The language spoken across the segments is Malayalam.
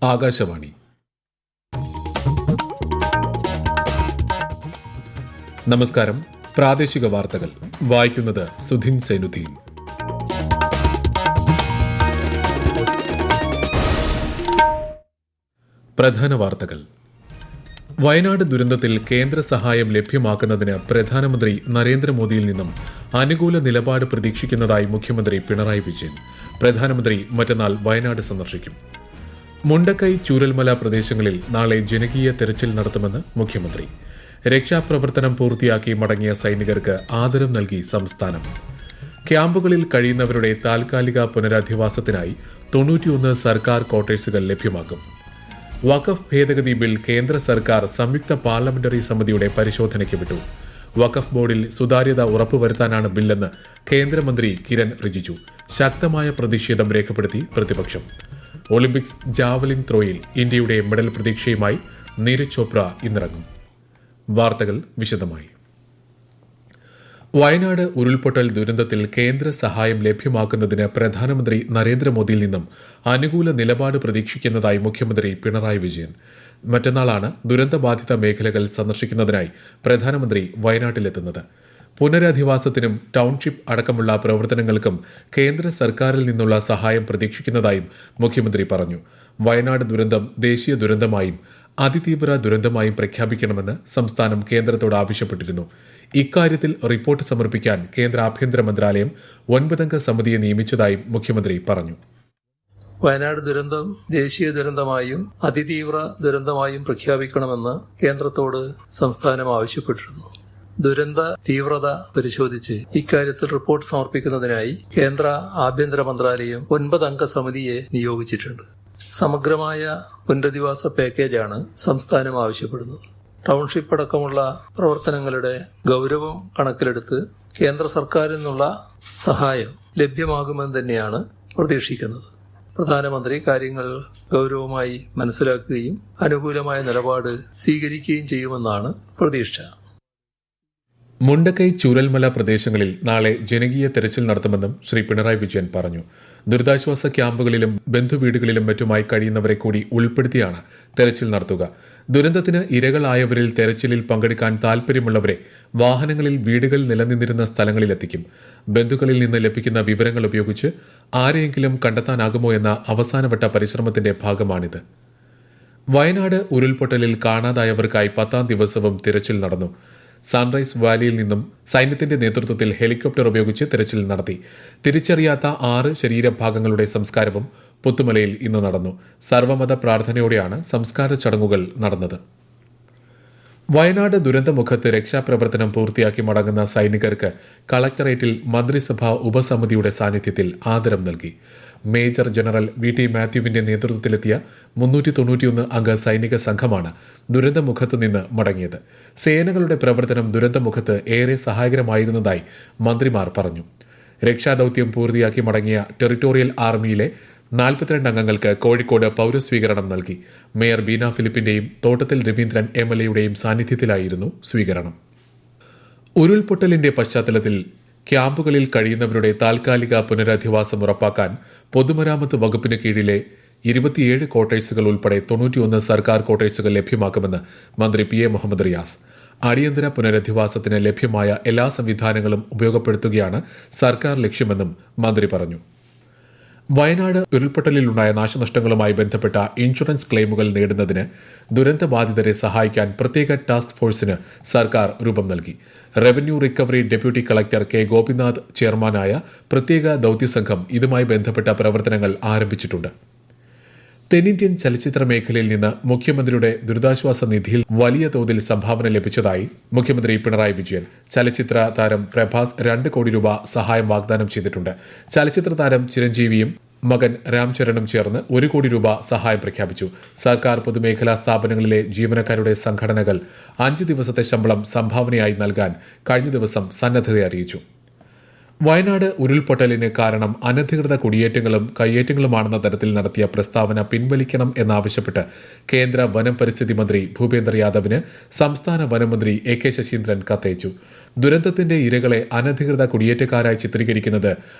ആകാശവാണി. നമസ്കാരം. പ്രാദേശിക വാർത്തകൾ വായിക്കുന്നത് സുധിൻ സൈനുദ്ദീൻ. പ്രധാന വാർത്തകൾ. വയനാട് ദുരന്തത്തിൽ കേന്ദ്ര സഹായം ലഭ്യമാക്കുന്നതിന് പ്രധാനമന്ത്രി നരേന്ദ്രമോദിയിൽ നിന്നും അനുകൂല നിലപാട് പ്രതീക്ഷിക്കുന്നതായി മുഖ്യമന്ത്രി പിണറായി വിജയൻ. പ്രധാനമന്ത്രി മറ്റന്നാൾ വയനാട് സന്ദർശിക്കും. മുണ്ടക്കൈ ചൂരൽമല പ്രദേശങ്ങളിൽ നാളെ ജനകീയ തെരച്ചിൽ നടത്തുമെന്ന് മുഖ്യമന്ത്രി. രക്ഷാപ്രവർത്തനം പൂർത്തിയാക്കി മടങ്ങിയ സൈനികർക്ക് ആദരം നൽകി സംസ്ഥാനം. ക്യാമ്പുകളിൽ കഴിയുന്നവരുടെ താൽക്കാലിക പുനരധിവാസത്തിനായി 91 സർക്കാർ ക്വാർട്ടേഴ്സുകൾ ലഭ്യമാക്കും. വഖഫ് ഭേദഗതി ബിൽ കേന്ദ്ര സർക്കാർ സംയുക്ത പാർലമെന്ററി സമിതിയുടെ പരിശോധനയ്ക്ക് വിട്ടു. വഖഫ് ബോർഡിൽ സുതാര്യത ഉറപ്പുവരുത്താനാണ് ബില്ലെന്ന് കേന്ദ്രമന്ത്രി കിരൺ റിജിജു. ശക്തമായ പ്രതിഷേധം രേഖപ്പെടുത്തി പ്രതിപക്ഷം. ഒളിമ്പിക്സ് ജാവലിൻ ത്രോയിൽ ഇന്ത്യയുടെ മെഡൽ പ്രതീക്ഷയുമായി നീരജ് ചോപ്ര ഇന്നിറങ്ങും. വാർത്തകൾ വിശദമായി. വയനാട് ഉരുൾപൊട്ടൽ ദുരന്തത്തിൽ കേന്ദ്ര സഹായം ലഭ്യമാക്കുന്നതിന് പ്രധാനമന്ത്രി നരേന്ദ്രമോദിയിൽ നിന്നും അനുകൂല നിലപാട് പ്രതീക്ഷിക്കുന്നതായി മുഖ്യമന്ത്രി പിണറായി വിജയൻ. മറ്റന്നാളാണ് ദുരന്തബാധിത മേഖലകൾ സന്ദർശിക്കുന്നതിനായി പ്രധാനമന്ത്രി വയനാട്ടിലെത്തുന്നത്. പുനരധിവാസത്തിനും ടൌൺഷിപ്പ് അടക്കമുള്ള പ്രവർത്തനങ്ങൾക്കും കേന്ദ്ര സർക്കാരിൽ നിന്നുള്ള സഹായം പ്രതീക്ഷിക്കുന്നതായും മുഖ്യമന്ത്രി പറഞ്ഞു. വയനാട് ദുരന്തം ദേശീയ ദുരന്തമായും അതിതീവ്ര ദുരന്തമായും പ്രഖ്യാപിക്കണമെന്ന് സംസ്ഥാനം കേന്ദ്രത്തോട് ആവശ്യപ്പെട്ടിരുന്നു. ഇക്കാര്യത്തിൽ റിപ്പോർട്ട് സമർപ്പിക്കാൻ കേന്ദ്ര ആഭ്യന്തര മന്ത്രാലയം 9 അംഗ സമിതിയെ നിയമിച്ചതായും മുഖ്യമന്ത്രി പറഞ്ഞു. വയനാട് ദുരന്തം ദേശീയ ദുരന്തമായും അതിതീവ്ര ദുരന്തമായും പ്രഖ്യാപിക്കണമെന്ന് കേന്ദ്രത്തോട് സംസ്ഥാനം ആവശ്യപ്പെട്ടിരുന്നു. ദുരന്ത തീവ്രത പരിശോധിച്ച് ഇക്കാര്യത്തിൽ റിപ്പോർട്ട് സമർപ്പിക്കുന്നതിനായി കേന്ദ്ര ആഭ്യന്തര മന്ത്രാലയം 9 അംഗ സമിതിയെ നിയോഗിച്ചിട്ടുണ്ട്. സമഗ്രമായ പുനരധിവാസ പാക്കേജാണ് സംസ്ഥാനം ആവശ്യപ്പെടുന്നത്. ടൗൺഷിപ്പ് അടക്കമുള്ള പ്രവർത്തനങ്ങളുടെ ഗൗരവം കണക്കിലെടുത്ത് കേന്ദ്ര സർക്കാരിൽ നിന്നുള്ള സഹായം ലഭ്യമാകുമെന്ന് തന്നെയാണ് പ്രതീക്ഷിക്കുന്നത്. പ്രധാനമന്ത്രി കാര്യങ്ങൾ ഗൗരവമായി മനസ്സിലാക്കുകയും അനുകൂലമായ നിലപാട് സ്വീകരിക്കുകയും ചെയ്യുമെന്നാണ് പ്രതീക്ഷ. മുണ്ടക്കൈ ചൂരൽമല പ്രദേശങ്ങളിൽ നാളെ ജനകീയ തെരച്ചിൽ നടത്തുമെന്നും ശ്രീ പിണറായി വിജയൻ പറഞ്ഞു. ദുരിതാശ്വാസ ക്യാമ്പുകളിലും ബന്ധുവീടുകളിലും മറ്റുമായി കഴിയുന്നവരെ കൂടി ഉൾപ്പെടുത്തിയാണ് തെരച്ചിൽ നടത്തുക. ദുരന്തത്തിന് ഇരകളായവരിൽ തെരച്ചിലിൽ പങ്കെടുക്കാൻ താൽപര്യമുള്ളവരെ വാഹനങ്ങളിൽ വീടുകൾ നിലനിന്നിരുന്ന സ്ഥലങ്ങളിലെത്തിക്കും. ബന്ധുക്കളിൽ നിന്ന് ലഭിക്കുന്ന വിവരങ്ങൾ ഉപയോഗിച്ച് ആരെയെങ്കിലും കണ്ടെത്താനാകുമോ എന്ന അവസാനവട്ട പരിശ്രമത്തിന്റെ ഭാഗമാണിത്. വയനാട് ഉരുൾപൊട്ടലിൽ കാണാതായവർക്കായി 10ാം ദിവസവും തിരച്ചിൽ നടന്നു. സൺറൈസ് വാലിയിൽ നിന്നും സൈന്യത്തിന്റെ നേതൃത്വത്തിൽ ഹെലികോപ്റ്റർ ഉപയോഗിച്ച് തിരച്ചിൽ നടത്തി. തിരിച്ചറിയാത്ത 6 ശരീരഭാഗങ്ങളുടെ സംസ്കാരവും പുത്തുമലയിൽ ഇന്ന് നടന്നു. സർവമത പ്രാർത്ഥനയോടെയാണ് സംസ്കാര ചടങ്ങുകൾ നടന്നത്. വയനാട് ദുരന്തമുഖത്ത് രക്ഷാപ്രവർത്തനം പൂർത്തിയാക്കി മടങ്ങുന്ന സൈനികർക്ക് കളക്ടറേറ്റിൽ മന്ത്രിസഭാ ഉപസമിതിയുടെ സാന്നിധ്യത്തിൽ ആദരം നൽകി. മേജർ ജനറൽ VT മാത്യുവിന്റെ നേതൃത്വത്തിലെത്തിയ 391 അംഗ സൈനിക സംഘമാണ് ദുരന്തമുഖത്ത് നിന്ന് മടങ്ങിയത്. സേനകളുടെ പ്രവർത്തനം ദുരന്തമുഖത്ത് ഏറെ സഹായകരമായിരുന്നതായി മന്ത്രിമാർ പറഞ്ഞു. രക്ഷാദൌത്യം പൂർത്തിയാക്കി മടങ്ങിയ ടെറിട്ടോറിയൽ ആർമിയിലെ 42 അംഗങ്ങൾക്ക് കോഴിക്കോട് പൌരസ്വീകരണം നൽകി. മേയർ ബീന ഫിലിപ്പിന്റെയും തോട്ടത്തിൽ രവീന്ദ്രൻ MLAയുടെയും സാന്നിധ്യത്തിലായിരുന്നു സ്വീകരണം. ഉരുൾപൊട്ടലിന്റെ പശ്ചാത്തലത്തിൽ ക്യാമ്പുകളിൽ കഴിയുന്നവരുടെ താൽക്കാലിക പുനരധിവാസം ഉറപ്പാക്കാൻ പൊതുമരാമത്ത് വകുപ്പിന് കീഴിലെ 27 ക്വാർട്ടേഴ്സുകൾ ഉൾപ്പെടെ 91 സർക്കാർ ക്വാർട്ടേഴ്സുകൾ ലഭ്യമാക്കുമെന്ന് മന്ത്രി PA മുഹമ്മദ് റിയാസ്. അടിയന്തര പുനരധിവാസത്തിന് ലഭ്യമായ എല്ലാ സംവിധാനങ്ങളും ഉപയോഗപ്പെടുത്തുകയാണ് സർക്കാർ ലക്ഷ്യമെന്നും മന്ത്രി പറഞ്ഞു. വയനാട് ഉരുൾപൊട്ടലിലുണ്ടായ നാശനഷ്ടങ്ങളുമായി ബന്ധപ്പെട്ട ഇൻഷുറൻസ് ക്ലെയിമുകൾ നേടുന്നതിന് ദുരന്തബാധിതരെ സഹായിക്കാൻ പ്രത്യേക ടാസ്ക് ഫോഴ്സിന് സർക്കാർ രൂപം നൽകി. Revenue recovery deputy collector K. Gopinath ചെയർമാനായ പ്രത്യേക ദൌത്യസംഘം ഇതുമായി ബന്ധപ്പെട്ട പ്രവർത്തനങ്ങൾ ആരംഭിച്ചിട്ടുണ്ട്. തെന്നിന്ത്യൻ ചലച്ചിത്ര മേഖലയിൽ നിന്ന് മുഖ്യമന്ത്രിയുടെ ദുരിതാശ്വാസ നിധിയിൽ വലിയ തോതിൽ സംഭാവന ലഭിച്ചതായി മുഖ്യമന്ത്രി പിണറായി വിജയൻ. ചലച്ചിത്ര താരം പ്രഭാസ് 2 കോടി രൂപ സഹായം വാഗ്ദാനം ചെയ്തിട്ടുണ്ട്. ചലച്ചിത്ര താരം ചിരഞ്ജീവിയും മകൻ രാംചരണും ചേർന്ന് 1 കോടി രൂപ സഹായം പ്രഖ്യാപിച്ചു. സർക്കാർ പൊതുമേഖലാ സ്ഥാപനങ്ങളിലെ ജീവനക്കാരുടെ സംഘടനകൾ 5 ദിവസത്തെ ശമ്പളം സംഭാവനയായി നൽകാൻ കഴിഞ്ഞ ദിവസം സന്നദ്ധത അറിയിച്ചു. വയനാട് ഉരുൾപൊട്ടലിന് കാരണം അനധികൃത കുടിയേറ്റങ്ങളും കയ്യേറ്റങ്ങളുമാണെന്ന തരത്തിൽ നടത്തിയ പ്രസ്താവന പിൻവലിക്കണം എന്നാവശ്യപ്പെട്ട് കേന്ദ്ര വനം പരിസ്ഥിതി മന്ത്രി ഭൂപേന്ദർ യാദവിന് സംസ്ഥാന വനമന്ത്രി AK ശശീന്ദ്രൻ കത്തയച്ചു. ദുരന്തത്തിന്റെ ഇരകളെ അനധികൃത കുടിയേറ്റക്കാരായി ചിത്രീകരിക്കുന്നത്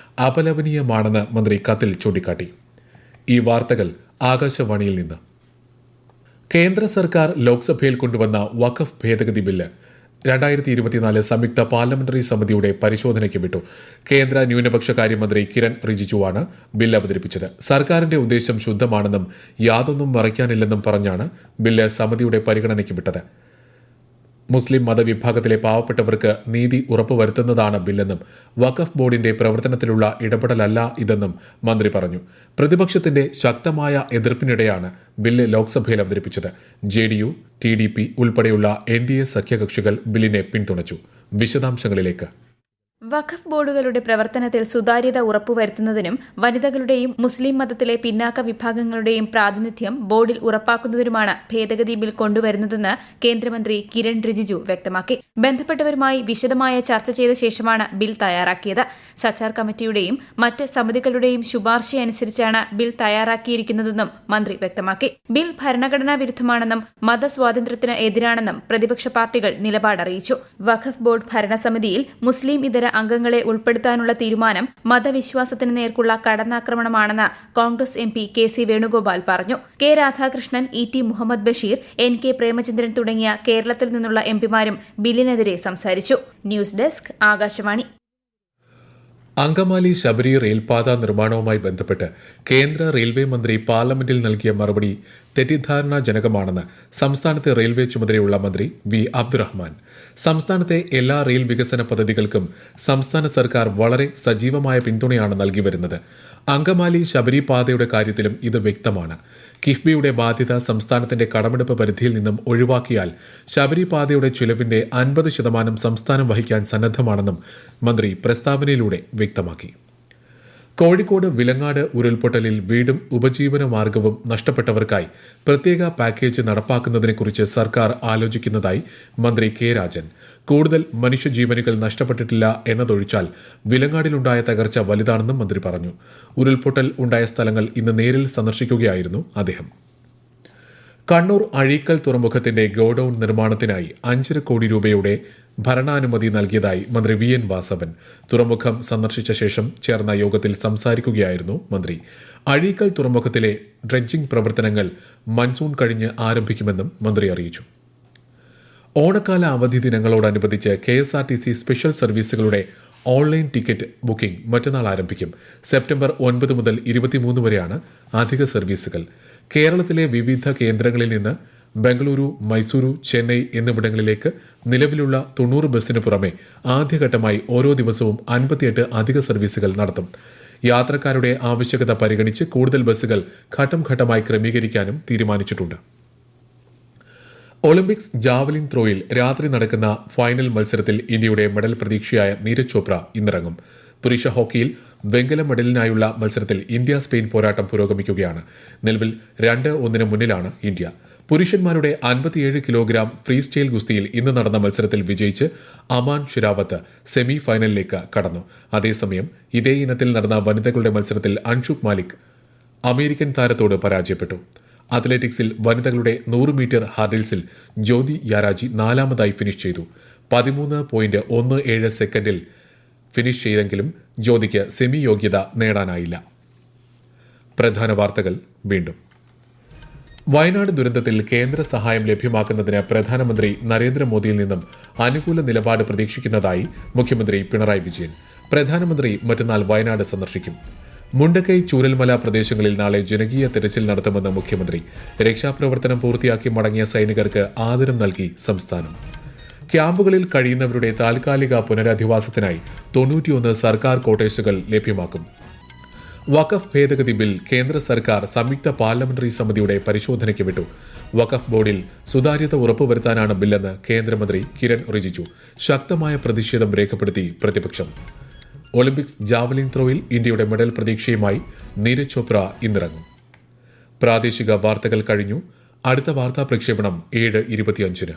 അപലപനീയമാണെന്ന് മന്ത്രി കത്തിൽ ചൂണ്ടിക്കാട്ടി. ഈ വാർത്തകൾ ആകാശവാണിയിൽ നിന്ന്. കേന്ദ്ര സർക്കാർ ലോക്സഭയിൽ കൊണ്ടുവന്ന വഖഫ് ഭേദഗതി ബില്ല് 2024 സംയുക്ത പാർലമെന്ററി സമിതിയുടെ പരിശോധനയ്ക്ക് വിട്ടു. കേന്ദ്ര ന്യൂനപക്ഷ കാര്യമന്ത്രി കിരൺ റിജിജുവാണ് ബില്ല് അവതരിപ്പിച്ചത്. സർക്കാരിന്റെ ഉദ്ദേശം ശുദ്ധമാണെന്നും യാതൊന്നും മറയ്ക്കാനില്ലെന്നും പറഞ്ഞാണ് ബില്ല് സമിതിയുടെ പരിഗണനയ്ക്ക് വിട്ടത്. മുസ്ലിം മതവിഭാഗത്തിലെ പാവപ്പെട്ടവർക്ക് നീതി ഉറപ്പുവരുത്തുന്നതാണ് ബില്ലെന്നും വഖഫ് ബോർഡിന്റെ പ്രവർത്തനത്തിലുള്ള ഇടപെടലല്ല ഇതെന്നും മന്ത്രി പറഞ്ഞു. പ്രതിപക്ഷത്തിന്റെ ശക്തമായ എതിർപ്പിനിടെയാണ് ബില്ല് ലോക്സഭയിൽ അവതരിപ്പിച്ചത്. JDU, TDP ഉൾപ്പെടെയുള്ള NDA സഖ്യകക്ഷികൾ ബില്ലിനെ പിന്തുണച്ചു. വിശദാംശങ്ങളിലേക്ക്. വഖഫ് ബോർഡുകളുടെ പ്രവർത്തനത്തിൽ സുതാര്യത ഉറപ്പുവരുത്തുന്നതിനും വനിതകളുടെയും മുസ്ലിം മതത്തിലെ പിന്നാക്ക വിഭാഗങ്ങളുടെയും പ്രാതിനിധ്യം ബോർഡിൽ ഉറപ്പാക്കുന്നതിനുമാണ് ഭേദഗതി ബിൽ കൊണ്ടുവരുന്നതെന്ന് കേന്ദ്രമന്ത്രി കിരൺ റിജിജു വ്യക്തമാക്കി. ബന്ധപ്പെട്ടവരുമായി വിശദമായ ചർച്ച ചെയ്ത ശേഷമാണ് ബിൽ തയ്യാറാക്കിയത്. സച്ചാർ കമ്മിറ്റിയുടെയും മറ്റ് സമിതികളുടെയും ശുപാർശയനുസരിച്ചാണ് ബിൽ തയ്യാറാക്കിയിരിക്കുന്നതെന്നും മന്ത്രി വ്യക്തമാക്കി. ബിൽ ഭരണഘടനാ വിരുദ്ധമാണെന്നും മതസ്വാതന്ത്ര്യത്തിന് എതിരാണെന്നും പ്രതിപക്ഷ പാർട്ടികൾ നിലപാടറിയിച്ചു. വഖഫ് ബോർഡ് ഭരണസമിതിയിൽ മുസ്ലിം ഇതര അംഗങ്ങളെ ഉൾപ്പെടുത്താനുള്ള തീരുമാനം മതവിശ്വാസത്തിന് നേർക്കുള്ള കടന്നാക്രമണമാണെന്ന് കോൺഗ്രസ് MP KC വേണുഗോപാൽ പറഞ്ഞു. K Radhakrishnan, ET Muhammad Basheer, NK Premachandran തുടങ്ങിയ കേരളത്തിൽ നിന്നുള്ള MPമാരും ബില്ലിനെതിരെ സംസാരിച്ചു. News desk, Akashvani. അങ്കമാലി ശബരി റെയിൽപാത നിർമ്മാണവുമായി ബന്ധപ്പെട്ട് കേന്ദ്ര റെയിൽവേ മന്ത്രി പാർലമെന്റിൽ നൽകിയ മറുപടി തെറ്റിദ്ധാരണാജനകമാണെന്ന് സംസ്ഥാനത്തെ റെയിൽവേ ചുമതലയുള്ള മന്ത്രി V. അബ്ദുറഹ്മാൻ. സംസ്ഥാനത്തെ എല്ലാ റെയിൽ വികസന പദ്ധതികൾക്കും സംസ്ഥാന സർക്കാർ വളരെ സജീവമായ പിന്തുണയാണ് നൽകി വരുന്നത്. അങ്കമാലി ശബരി പാതയുടെ കാര്യത്തിലും ഇത് വ്യക്തമാണ്. കിഫ്ബിയുടെ ബാധ്യത സംസ്ഥാനത്തിന്റെ കടമെടുപ്പ് പരിധിയിൽ നിന്നും ഒഴിവാക്കിയാൽ ശബരി പാതയുടെ ചിലവിന്റെ 50% സംസ്ഥാനം വഹിക്കാൻ സന്നദ്ധമാണെന്നും മന്ത്രി പ്രസ്താവനയിലൂടെ വ്യക്തമാക്കി. കോഴിക്കോട് വിലങ്ങാട് ഉരുൾപൊട്ടലിൽ വീടും ഉപജീവന മാർഗവും നഷ്ടപ്പെട്ടവർക്കായി പ്രത്യേക പാക്കേജ് നടപ്പാക്കുന്നതിനെക്കുറിച്ച് സർക്കാർ ആലോചിക്കുന്നതായി മന്ത്രി K. രാജൻ. കൂടുതൽ മനുഷ്യജീവനുകൾ നഷ്ടപ്പെട്ടിട്ടില്ല എന്നതൊഴിച്ചാൽ വിലങ്ങാടിലുണ്ടായ തകർച്ച വലുതാണെന്നും മന്ത്രി പറഞ്ഞു. ഉരുൾപൊട്ടൽ ഉണ്ടായ സ്ഥലങ്ങൾ ഇന്ന് നേരിൽ സന്ദർശിക്കുകയായിരുന്നു അദ്ദേഹം. കണ്ണൂർ അഴീക്കൽ തുറമുഖത്തിന്റെ ഗോഡൌൺ നിർമ്മാണത്തിനായി 5.5 കോടി രൂപയുടെ ഭരണാനുമതി നൽകിയതായി മന്ത്രി VN വാസവൻ. തുറമുഖം സന്ദർശിച്ച ശേഷം ചേർന്ന യോഗത്തിൽ സംസാരിക്കുകയായിരുന്നു മന്ത്രി. അഴീക്കൽ തുറമുഖത്തിലെ ഡ്രഡ്ജിംഗ് പ്രവർത്തനങ്ങൾ മൺസൂൺ കഴിഞ്ഞ് ആരംഭിക്കുമെന്നും മന്ത്രി അറിയിച്ചു. ഓണക്കാല അവധി ദിനങ്ങളോടനുബന്ധിച്ച് KSRTC സ്പെഷ്യൽ സർവീസുകളുടെ ഓൺലൈൻ ടിക്കറ്റ് ബുക്കിംഗ് മറ്റന്നാൾ ആരംഭിക്കും. സെപ്റ്റംബർ 9 മുതൽ 23 വരെയാണ് അധിക സർവീസുകൾ. കേരളത്തിലെ വിവിധ കേന്ദ്രങ്ങളിൽ നിന്ന് ബംഗളൂരു, മൈസൂരു, ചെന്നൈ എന്നിവിടങ്ങളിലേക്ക് നിലവിലുള്ള 90 ബസ്സിന് പുറമെ ആദ്യഘട്ടമായി ഓരോ ദിവസവും 58 അധിക സർവീസുകൾ നടത്തും. യാത്രക്കാരുടെ ആവശ്യകത പരിഗണിച്ച് കൂടുതൽ ബസ്സുകൾ ഘട്ടം ഘട്ടമായി ക്രമീകരിക്കാനും തീരുമാനിച്ചിട്ടുണ്ട്. ഒളിമ്പിക്സ് ജാവലിൻ ത്രോയിൽ രാത്രി നടക്കുന്ന ഫൈനൽ മത്സരത്തിൽ ഇന്ത്യയുടെ മെഡൽ പ്രതീക്ഷയായ നീരജ് ചോപ്ര ഇന്നിറങ്ങും. പുരുഷ ഹോക്കിയിൽ വെങ്കല മെഡലിനായുള്ള മത്സരത്തിൽ ഇന്ത്യ സ്പെയിൻ പോരാട്ടം പുരോഗമിക്കുകയാണ്. നിലവിൽ 2-1 മുന്നിലാണ് ഇന്ത്യ. പുരുഷന്മാരുടെ 57 കിലോഗ്രാം ഫ്രീ സ്റ്റൈൽ ഗുസ്തിയിൽ ഇന്ന് നടന്ന മത്സരത്തിൽ വിജയിച്ച് അമാൻ ഷിരാവത്ത് സെമി ഫൈനലിലേക്ക് കടന്നു. അതേസമയം ഇതേ ഇനത്തിൽ നടന്ന വനിതകളുടെ മത്സരത്തിൽ അൻഷുക് മാലിക് അമേരിക്കൻ താരത്തോട് പരാജയപ്പെട്ടു. അത്ലറ്റിക്സിൽ വനിതകളുടെ 100 മീറ്റർ ഹർഡിൽസിൽ ജ്യോതി യാരാജി 4ാമതായി ഫിനിഷ് ചെയ്തു. 13.17 സെക്കൻഡിൽ ഫിനിഷ് ചെയ്തെങ്കിലും ജ്യോതിക്ക് സെമി യോഗ്യത നേടാനായില്ല. പ്രധാന വാർത്തകൾ വീണ്ടും. വയനാട് ദുരന്തത്തിൽ കേന്ദ്ര സഹായം ലഭ്യമാക്കുന്നതിന് പ്രധാനമന്ത്രി നരേന്ദ്രമോദിയിൽ നിന്നും അനുകൂല നിലപാട് പ്രതീക്ഷിക്കുന്നതായി മുഖ്യമന്ത്രി പിണറായി വിജയൻ. പ്രധാനമന്ത്രി മറ്റന്നാൾ വയനാട് സന്ദർശിക്കും. മുണ്ടക്കൈ, ചൂരൽമല പ്രദേശങ്ങളിൽ നാളെ ജനകീയ തെരച്ചിൽ നടത്തുമെന്ന് മുഖ്യമന്ത്രി. രക്ഷാപ്രവർത്തനം പൂർത്തിയാക്കി മടങ്ങിയ സൈനികർക്ക് ആദരം നൽകി സംസ്ഥാനം. ക്യാമ്പുകളിൽ കഴിയുന്നവരുടെ താൽക്കാലിക പുനരധിവാസത്തിനായി 91 സർക്കാർ ക്വാർട്ടേഴ്സുകൾ ലഭ്യമാക്കും. വഖഫ് ഭേദഗതി ബിൽ കേന്ദ്ര സർക്കാർ സംയുക്ത പാർലമെന്ററി സമിതിയുടെ പരിശോധനയ്ക്ക് വിട്ടു. വഖഫ് ബോർഡിൽ സുതാര്യത ഉറപ്പുവരുത്താനാണ് ബില്ലെന്ന് കേന്ദ്രമന്ത്രി കിരൺ റിജിജു. ശക്തമായ പ്രതിഷേധം രേഖപ്പെടുത്തി പ്രതിപക്ഷം. ഒളിമ്പിക്സ് ജാവലിൻ ത്രോയിൽ ഇന്ത്യയുടെ മെഡൽ പ്രതീക്ഷയുമായി നീരജ് ചോപ്ര ഇന്നിറങ്ങും. പ്രാദേശിക വാർത്തകൾ കഴിഞ്ഞു. അടുത്ത വാർത്താ പ്രക്ഷേപണം 7:25.